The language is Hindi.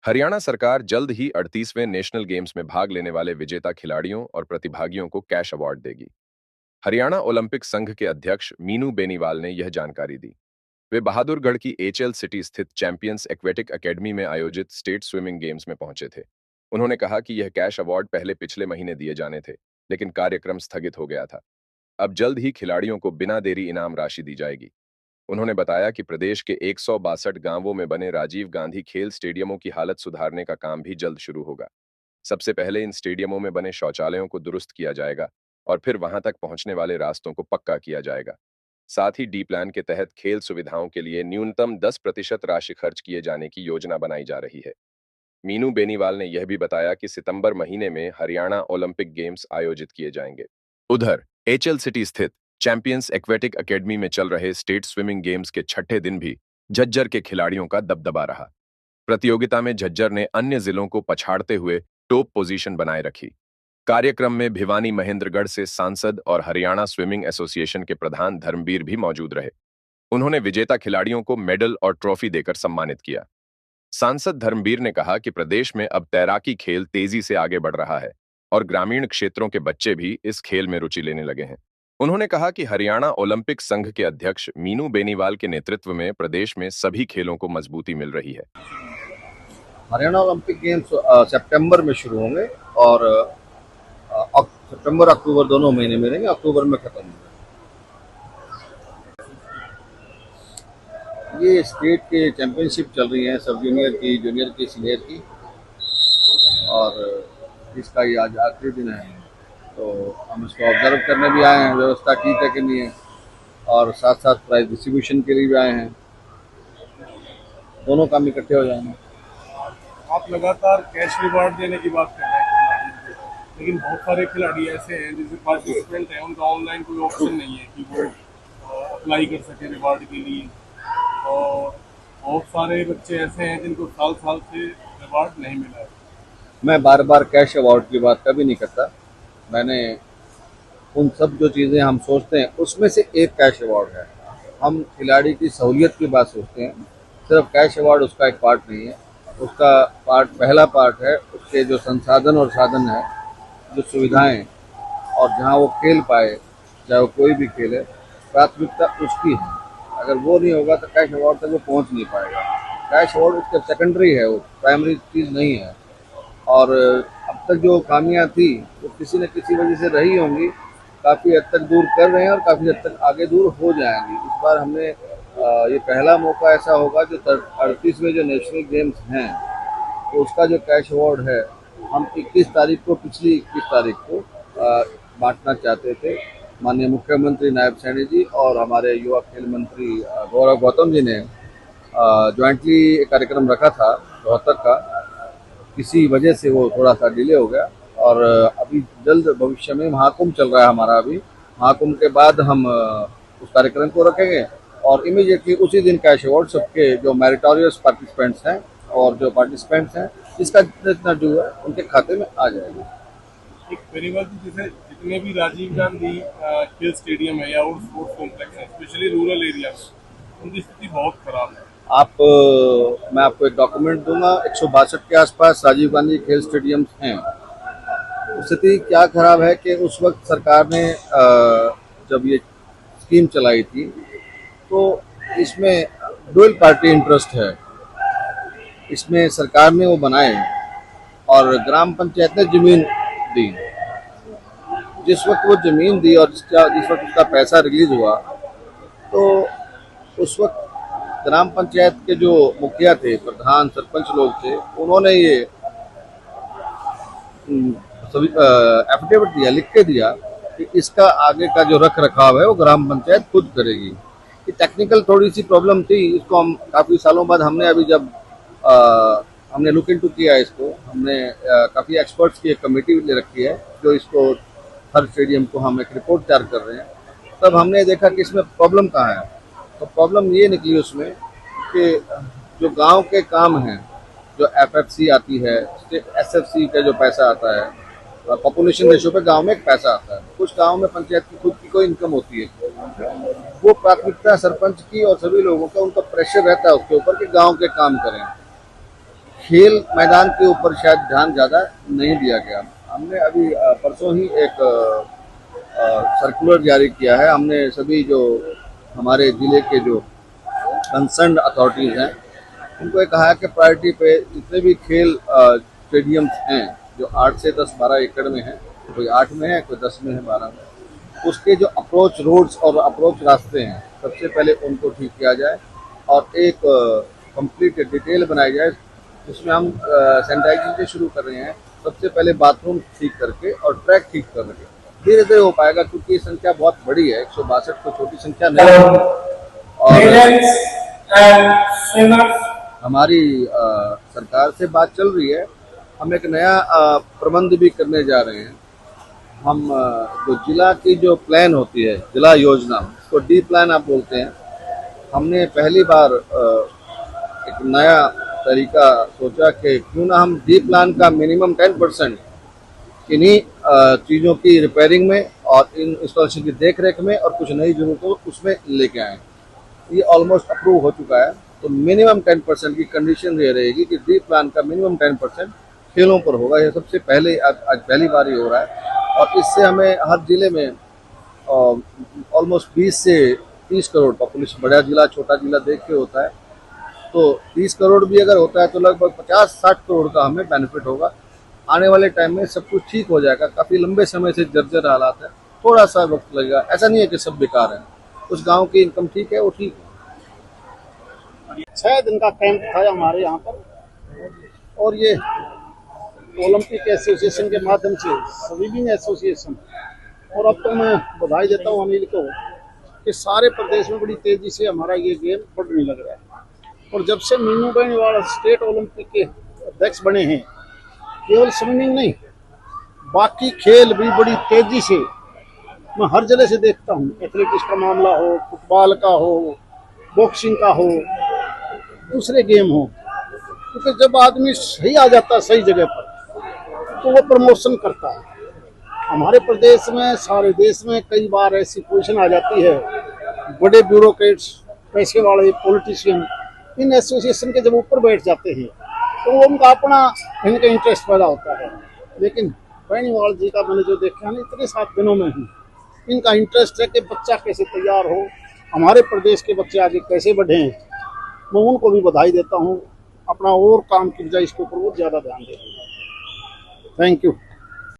हरियाणा सरकार जल्द ही 38वें नेशनल गेम्स में भाग लेने वाले विजेता खिलाड़ियों और प्रतिभागियों को कैश अवार्ड देगी। हरियाणा ओलंपिक संघ के अध्यक्ष मीनू बेनीवाल ने यह जानकारी दी। वे बहादुरगढ़ की एचएल सिटी स्थित चैंपियंस एक्वेटिक एकेडमी में आयोजित स्टेट स्विमिंग गेम्स में पहुंचे थे। उन्होंने कहा कि यह कैश अवार्ड पहले पिछले महीने दिए जाने थे, लेकिन कार्यक्रम स्थगित हो गया था। अब जल्द ही खिलाड़ियों को बिना देरी इनाम राशि दी जाएगी। उन्होंने बताया कि प्रदेश के 162 गांवों में बने राजीव गांधी खेल स्टेडियमों की हालत सुधारने का काम भी जल्द शुरू होगा। सबसे पहले इन स्टेडियमों में बने शौचालयों को दुरुस्त किया जाएगा और फिर वहां तक पहुंचने वाले रास्तों को पक्का किया जाएगा। साथ ही डी प्लान के तहत खेल सुविधाओं के लिए न्यूनतम 10% राशि खर्च किए जाने की योजना बनाई जा रही है। मीनू बेनीवाल ने यह भी बताया कि सितंबर महीने में हरियाणा ओलंपिक गेम्स आयोजित किए जाएंगे। उधर एचएल सिटी स्थित चैंपियंस एक्वेटिक एकेडमी में चल रहे स्टेट स्विमिंग गेम्स के छठे दिन भी झज्जर के खिलाड़ियों का दबदबा रहा। प्रतियोगिता में झज्जर ने अन्य जिलों को पछाड़ते हुए टॉप पोजीशन बनाए रखी। कार्यक्रम में भिवानी महेंद्रगढ़ से सांसद और हरियाणा स्विमिंग एसोसिएशन के प्रधान धर्मवीर भी मौजूद रहे। उन्होंने विजेता खिलाड़ियों को मेडल और ट्रॉफी देकर सम्मानित किया। सांसद धर्मवीर ने कहा कि प्रदेश में अब तैराकी खेल तेजी से आगे बढ़ रहा है और ग्रामीण क्षेत्रों के बच्चे भी इस खेल में रुचि लेने लगे हैं। उन्होंने कहा कि हरियाणा ओलंपिक संघ के अध्यक्ष मीनू बेनीवाल के नेतृत्व में प्रदेश में सभी खेलों को मजबूती मिल रही है। हरियाणा ओलंपिक गेम्स सितंबर में शुरू होंगे और सितंबर अक्टूबर दोनों महीने में रहेंगे, अक्टूबर में खत्म होंगे। ये स्टेट के चैंपियनशिप चल रही है, सब जूनियर की, जूनियर की, सीनियर की, और इसका ये आज आखिरी दिन है। तो हम इसको ऑब्जर्व करने भी आए हैं, व्यवस्था ठीक है कि नहीं है, और साथ साथ प्राइज डिस्ट्रीब्यूशन के लिए भी आए हैं। दोनों काम इकट्ठे हो जाएंगे। आप लगातार कैश रिवार्ड देने की बात कर रहे हैं, लेकिन बहुत सारे खिलाड़ी ऐसे हैं जिनके पार्टिसिपेंट हैं, उनका ऑनलाइन कोई ऑप्शन नहीं है कि वो अप्लाई कर सके रिवार्ड के लिए। और बहुत सारे बच्चे ऐसे हैं जिनको साल साल से रिवार्ड नहीं मिला है। मैं बार बार कैश अवार्ड की बात कभी नहीं करता। मैंने उन सब जो चीज़ें हम सोचते हैं उसमें से एक कैश अवार्ड है। हम खिलाड़ी की सहूलियत की बात सोचते हैं, सिर्फ कैश अवार्ड उसका एक पार्ट नहीं है। उसका पार्ट, पहला पार्ट है उसके जो संसाधन और साधन है, जो सुविधाएं, और जहां वो खेल पाए, चाहे वो कोई भी खेल है, प्राथमिकता उसकी है। अगर वो नहीं होगा तो कैश अवार्ड तक वो पहुंच नहीं पाएगा। कैश अवार्ड उसका सेकेंडरी है, वो प्राइमरी चीज़ नहीं है। और अब तक जो खामियां थी वो किसी न किसी वजह से रही होंगी, काफ़ी हद तक दूर कर रहे हैं और काफ़ी हद तक आगे दूर हो जाएंगी। इस बार हमने ये पहला मौका ऐसा होगा जो 38वें जो नेशनल गेम्स हैं, तो उसका जो कैश अवार्ड है हम 21 तारीख को, पिछली 21 तारीख को बांटना चाहते थे। माननीय मुख्यमंत्री नायब सैनी जी और हमारे युवा खेल मंत्री गौरव गौतम जी ने ज्वाइंटली कार्यक्रम रखा था रोहतक का। किसी वजह से वो थोड़ा सा डिले हो गया, और अभी जल्द भविष्य में महाकुंभ चल रहा है हमारा। अभी महाकुंभ के बाद हम उस कार्यक्रम को रखेंगे और इमीडिएटली उसी दिन कैश अवार्ड सबके जो मेरिटोरियस पार्टिसिपेंट्स हैं और जो पार्टिसिपेंट्स हैं जिसका जितना ड्यू है उनके खाते में आ जाएगा। एक बेनीवाल जी, जैसे जितने भी राजीव गांधी खेल स्टेडियम है या और स्पोर्ट्स कॉम्प्लेक्स है, स्पेशली रूरल एरिया में, उनकी स्थिति बहुत खराब है। मैं आपको एक डॉक्यूमेंट दूंगा, 162 के आसपास राजीव गांधी खेल स्टेडियम्स हैं। स्थिति क्या खराब है कि उस वक्त सरकार ने जब ये स्कीम चलाई थी तो इसमें डुअल पार्टी इंटरेस्ट है। इसमें सरकार ने वो बनाए और ग्राम पंचायत ने जमीन दी। जिस वक्त वो जमीन दी और जिस वक्त उसका पैसा रिलीज हुआ, तो उस वक्त ग्राम पंचायत के जो मुखिया थे, प्रधान, सरपंच लोग थे, उन्होंने ये एफिडेविट दिया, लिख के दिया कि इसका आगे का जो रख रखाव है वो ग्राम पंचायत खुद करेगी। ये टेक्निकल थोड़ी सी प्रॉब्लम थी, इसको हम काफ़ी सालों बाद हमने अभी जब हमने लुक इनटू किया इसको, हमने काफ़ी एक्सपर्ट्स की एक कमेटी ले रखी है जो इसको, हर स्टेडियम को हम एक रिपोर्ट तैयार कर रहे हैं। तब हमने देखा कि इसमें प्रॉब्लम कहाँ है। तो प्रॉब्लम ये निकली उसमें कि जो गांव के काम हैं, जो एफएफसी आती है, एसएफसी का जो पैसा आता है, पॉपुलेशन रेशो पे गांव में एक पैसा आता है। कुछ गांव में पंचायत की खुद की कोई इनकम होती है, वो प्राथमिकता सरपंच की और सभी लोगों का, उनका प्रेशर रहता है उसके ऊपर कि गांव के काम करें। खेल मैदान के ऊपर शायद ध्यान ज़्यादा नहीं दिया गया। हमने अभी परसों ही एक सर्कुलर जारी किया है। हमने सभी जो हमारे ज़िले के जो कंसर्न अथॉरिटीज़ हैं उनको ये कहा है कि प्रायोरिटी पे जितने भी खेल स्टेडियम्स हैं जो 8 से 10-12 एकड़ में हैं, कोई 8 में है, कोई 10 में है, 12 में, उसके जो अप्रोच रोड्स और अप्रोच रास्ते हैं सबसे पहले उनको ठीक किया जाए और एक कंप्लीट डिटेल बनाई जाए जिसमें हम सैनिटाइजिंग से शुरू कर रहे हैं। सबसे पहले बाथरूम ठीक करके और ट्रैक ठीक करके धीरे धीरे हो पाएगा, क्योंकि ये संख्या बहुत बड़ी है। 162 कोई छोटी संख्या नहीं है। और हमारी सरकार से बात चल रही है, हम एक नया प्रबंध भी करने जा रहे हैं। हम जो जिला की जो प्लान होती है, जिला योजना, उसको डी प्लान आप बोलते हैं, हमने पहली बार एक नया तरीका सोचा कि क्यों ना हम डी प्लान का मिनिमम 10% इन्हीं चीज़ों की रिपेयरिंग में और इन इंस्टॉलेशन की देख रेख में और कुछ नई जरूरतों उसमें लेके आएँ। ये ऑलमोस्ट अप्रूव हो चुका है। तो मिनिमम 10% की कंडीशन ये रहेगी कि डी प्लान का मिनिमम 10% खेलों पर होगा। ये सबसे पहले आज पहली बार ये हो रहा है और इससे हमें हर जिले में ऑलमोस्ट 20 से 30 करोड़ पॉपुलेशन, बड़ा जिला छोटा जिला देख के होता है, तो 30 करोड़ भी अगर होता है तो लगभग 50-60 करोड़ का हमें बेनिफिट होगा। आने वाले टाइम में सब कुछ ठीक हो जाएगा। काफ़ी लंबे समय से जर्जर हालात है, थोड़ा सा वक्त लगेगा। ऐसा नहीं है कि सब बेकार है, उस गांव की इनकम ठीक है, वो ठीक है। 6 दिन का कैंप था हमारे यहाँ पर और ये ओलंपिक एसोसिएशन के माध्यम से स्विमिंग एसोसिएशन, और अब तो मैं बधाई देता हूँ अनिल को कि सारे प्रदेश में बड़ी तेजी से हमारा ये गेम बढ़ने लग रहा है। और जब से मीनू बेनीवाल स्टेट ओलंपिक के अध्यक्ष बने हैं, केवल स्विमिंग नहीं, बाकी खेल भी बड़ी तेजी से मैं हर जगह से देखता हूँ। एथलेटिक्स का मामला हो, फुटबॉल का हो, बॉक्सिंग का हो, दूसरे गेम हो, क्योंकि जब आदमी सही आ जाता है सही जगह पर तो वो प्रमोशन करता है। हमारे प्रदेश में, सारे देश में कई बार ऐसी पोजीशन आ जाती है, बड़े ब्यूरोक्रेट्स, पैसे वाले पॉलिटिशियन इन एसोसिएशन के जब ऊपर बैठ जाते हैं तो उनका अपना इनका इंटरेस्ट पैदा होता है। लेकिन बेनीवाल जी का मैंने जो देखा ना इतने 7 दिनों में ही, इनका इंटरेस्ट है कि बच्चा कैसे तैयार हो, हमारे प्रदेश के बच्चे आगे कैसे बढ़ें। मैं उनको भी बधाई देता हूँ। अपना और काम की बजाय इसके ऊपर बहुत ज़्यादा ध्यान देते हैं। Thank you.